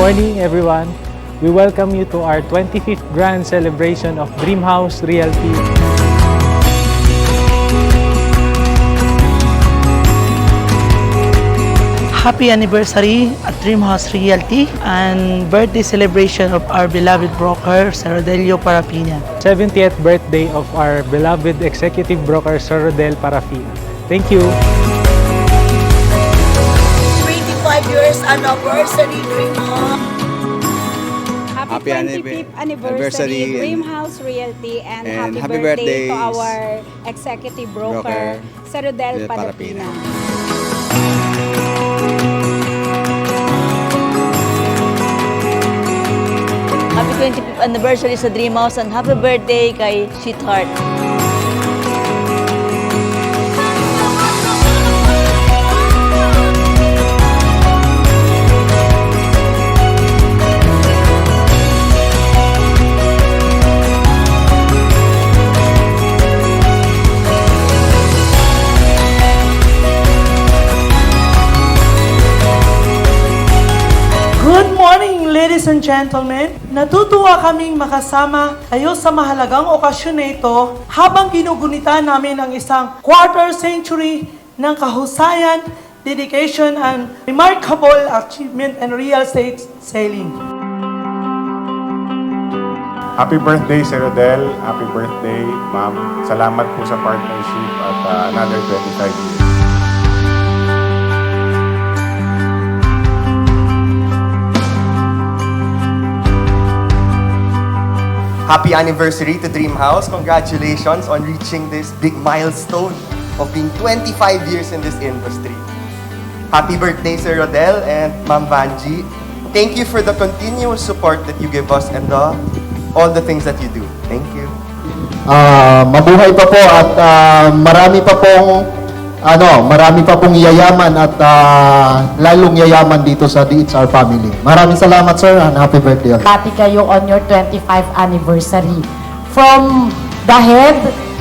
morning, everyone. We welcome you to our 25th grand celebration of Dream House Realty. Happy anniversary at Dream House Realty and birthday celebration of our beloved broker, Sir Rodelio Parapina. 70th birthday of our beloved executive broker, Sir Rodel Parafina. Thank you. 25 years anniversary, Dream House. Happy 25th anniversary, Dream House Realty, and and happy happy birthday to birthdays, our executive broker, Sir Rodel Parapina. Happy 25th anniversary sa Dream House and happy birthday kay Sweetheart. Good morning, ladies and gentlemen. Natutuwa kaming makasama kayo sa mahalagang okasyon na ito habang ginugunita namin ang isang quarter century ng kahusayan, dedication, and remarkable achievement in real estate selling. Happy birthday, Sir Rodel. Happy birthday, ma'am. Salamat po sa partnership at another 25 years. Happy anniversary to Dream House. Congratulations on reaching this big milestone of being 25 years in this industry. Happy birthday, Sir Rodel and Ma'am Vanji. Thank you for the continuous support that you give us and all the things that you do. Thank you. Mabuhay pa po at marami pa pong yayaman at lalong yayaman dito sa DHR family. Maraming salamat, sir, and happy birthday. Bati kayo on your 25th anniversary. From the head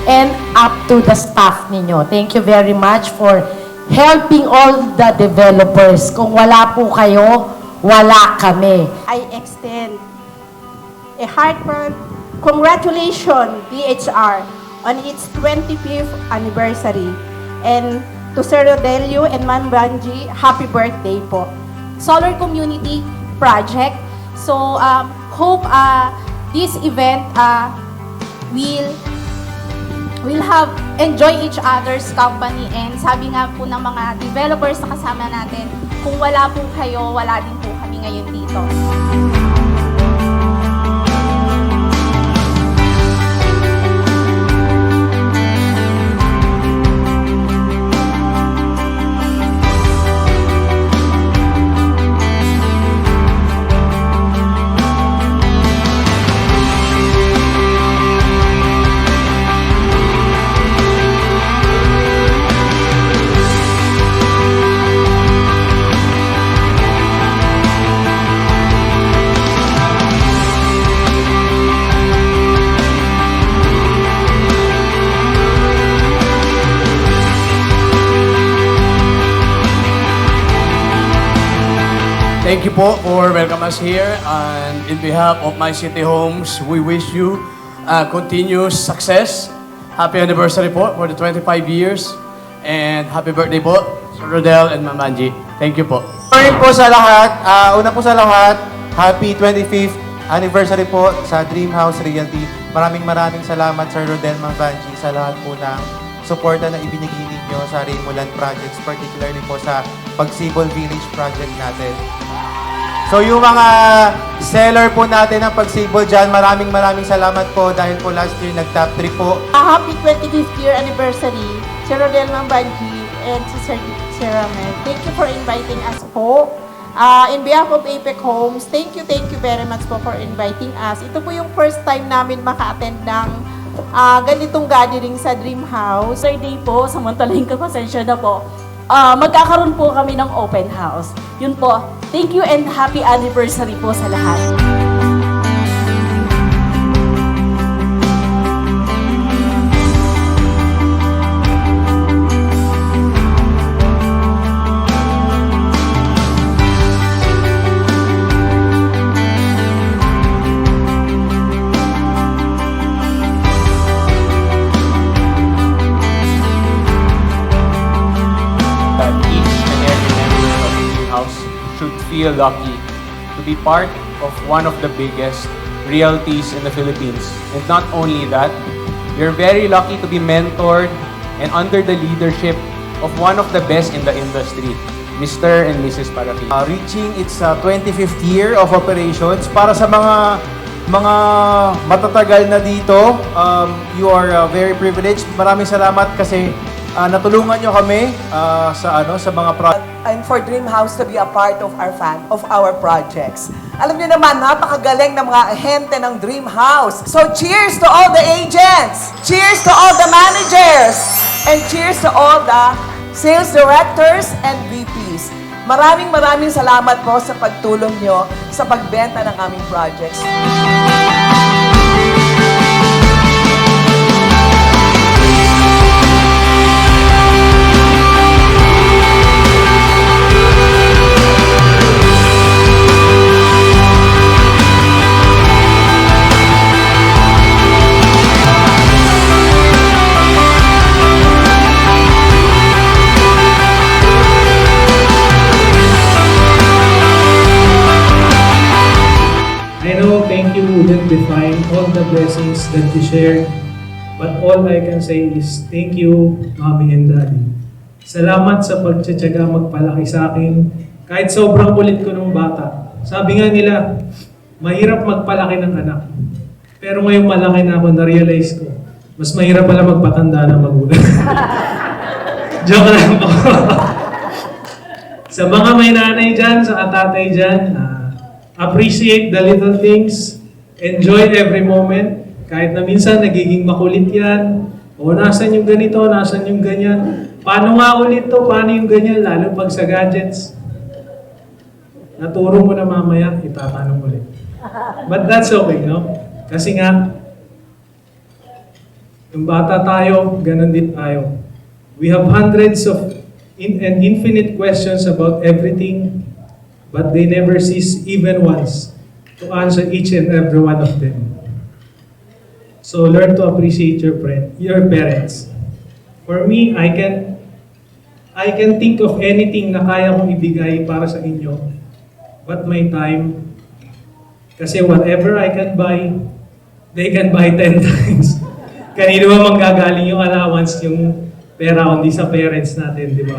and up to the staff ninyo. Thank you very much for helping all the developers. Kung wala po kayo, wala kami. I extend a heartfelt congratulations, DHR, on its 25th anniversary. And to Sir Rodelio and Ma'am Banji, happy birthday po. Solar Community Project. So, hope this event will have enjoy each other's company. And sabi nga po ng mga developers na kasama natin, kung wala po kayo, wala din po kami ngayon dito. Thank you po for welcome us here, and in behalf of My City Homes, we wish you continuous success. Happy anniversary po for the 25 years, and happy birthday po, Sir Rodel and Ma'am Angie. Thank you po. Morning po sa lahat. Una po sa lahat, happy 25th anniversary po sa Dream House Realty. Maraming salamat, Sir Rodel, Ma'am Vanji, sa lahat po ng suporta na ibinigay ninyo sa Raymuland Projects, particularly po sa Pagsibol Village Project natin. So yung mga seller po natin ng Pagsibol dyan, maraming salamat po dahil po last year nag-top 3 po. Happy 25th year anniversary, Sir Rodel Ma'am Banji and Sir Ramel. Thank you for inviting us po. In behalf of APEC Homes, thank you very much po for inviting us. Ito po yung first time namin maka-attend ng ganitong gathering sa Dream House. Birthday po, samantalahin ka, pasensya na po. Magkakaroon po kami ng open house. Yun po. Thank you and happy anniversary po sa lahat. lucky to be part of one of the biggest realties in the Philippines. And not only that, you're very lucky to be mentored and under the leadership of one of the best in the industry, Mr. and Mrs. Parafi. Reaching its 25th year of operations. Para sa mga matatagal na dito, you are very privileged. Maraming salamat kasi natulungan nyo kami sa mga And for Dream House to be a part of our projects. Alam niyo naman, napakagaling ng mga ahente ng Dream House. So cheers to all the agents! Cheers to all the managers! And cheers to all the sales directors and VPs. Maraming salamat po sa pagtulong nyo sa pagbenta ng aming projects. I know thank you wouldn't define all the blessings that you shared, but all I can say is thank you, Mommy and Daddy. Salamat sa pagtsatsaga magpalaki sa akin, kahit sobrang kulit ko nung bata. Sabi nga nila, mahirap magpalaki ng anak. Pero ngayong malaki na ako, na-realize ko, mas mahirap pala magpatanda ng magulang. Joke lang po. Sa mga may nanay dyan, sa katatay dyan, appreciate the little things. Enjoy every moment. Kahit na minsan nagiging makulit yan. O nasan yung ganito, nasan yung ganyan. Paano nga ulit to? Paano yung ganyan? Lalo pag sa gadgets. Naturo mo na mamaya, itatanong ulit. But that's okay, no? Kasi nga, yung bata tayo, ganun din tayo. We have hundreds of and infinite questions about everything, but they never cease even once to answer each and every one of them. So learn to appreciate your parents. For me, I can think of anything na kaya kong ibigay para sa inyo, but my time, kasi whatever I can buy, they can buy 10 times. Kanino ba manggagaling yung allowance, yung pera, kundi sa parents natin, di ba?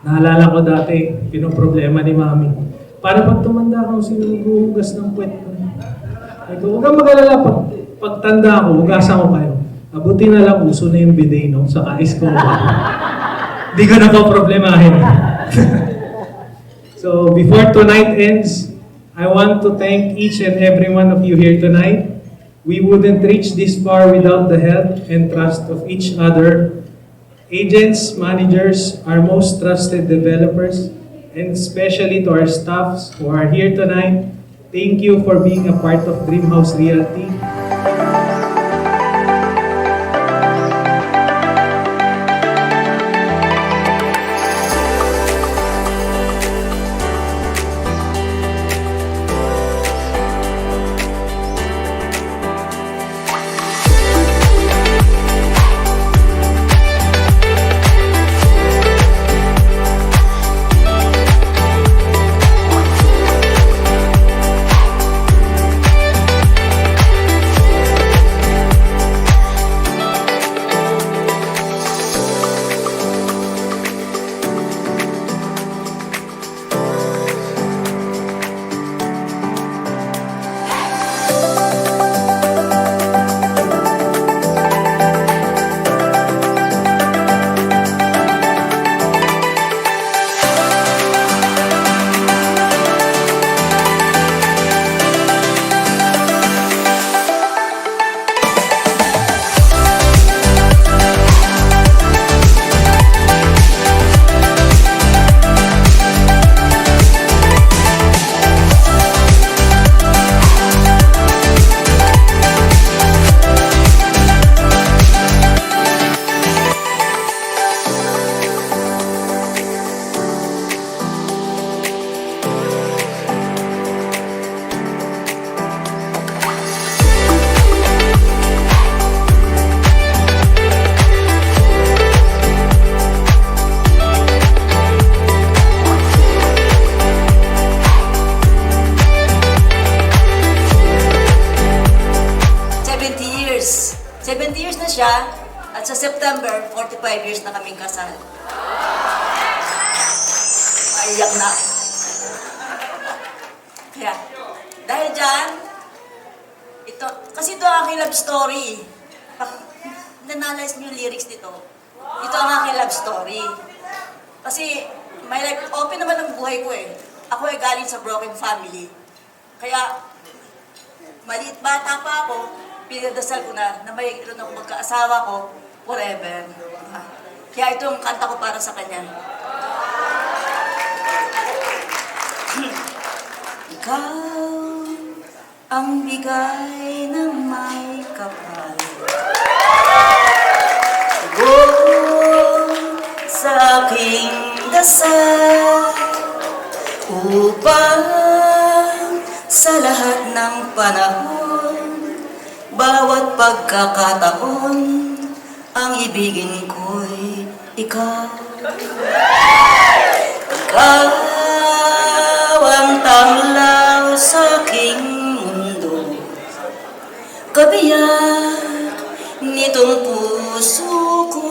Naalala ko dati, pinoproblema ni Mami. Para pag tumanda ako, sinuguhugas ng puwet ko. Huwag kang mag-alala, pagtanda ako, hugasan ko kayo. Abuti na lang, uso na yung bidet, no? Sa kais ko. Hindi ko na po problemahin. So, before tonight ends, I want to thank each and every one of you here tonight. We wouldn't reach this far without the help and trust of each other. Agents, managers, our most trusted developers, and especially to our staffs who are here tonight, thank you for being a part of Dream House Realty. siya at sa September, 45 years na kaming kasal. Maiyak na. Kaya, dahil dyan, kasi ito ang aking love story. Nanalize niyo yung lyrics nito. Ito ang aking love story. Kasi, may life, open naman ang buhay ko eh. Ako ay galing sa broken family. Kaya, maliit bata pa ako, pinagdasal ko na mayroon ako magkaasawa ko forever. Kaya itong kanta ko para sa kanya. Ikaw ang bigay ng may kapal. Tugon sa aking dasal upang sa lahat ng panahon, bawat pagkakataon, ang ibigin ko'y ikaw. Ikaw ang tanglaw sa aking mundo, kabiyak nitong puso ko.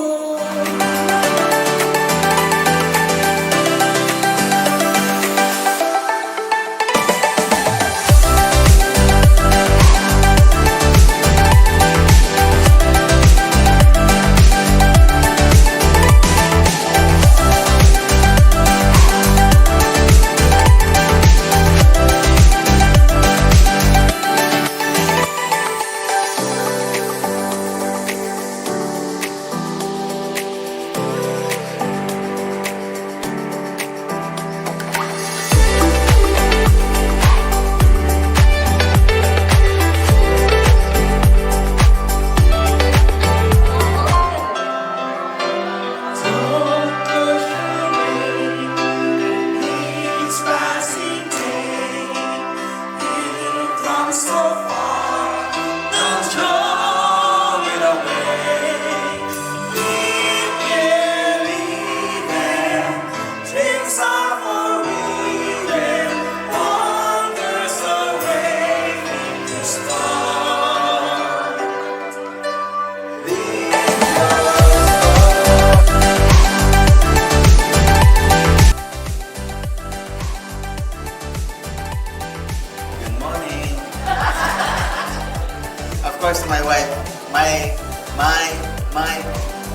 Of course, my wife, my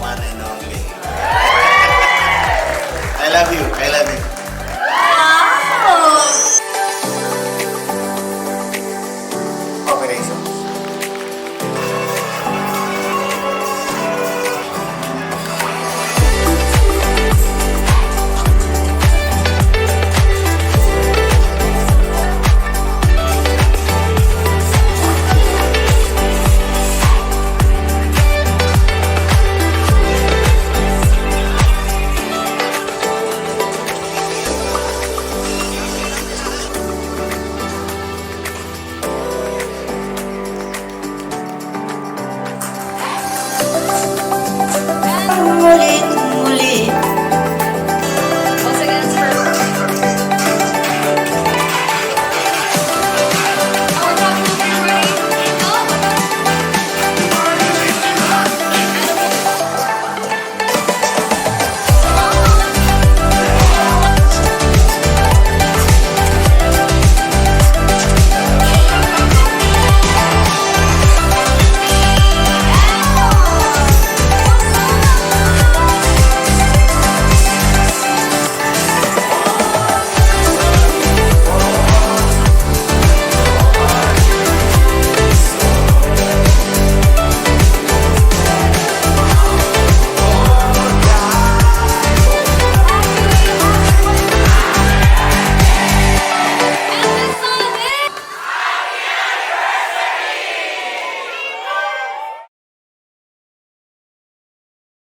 one and only. I love you. Wow!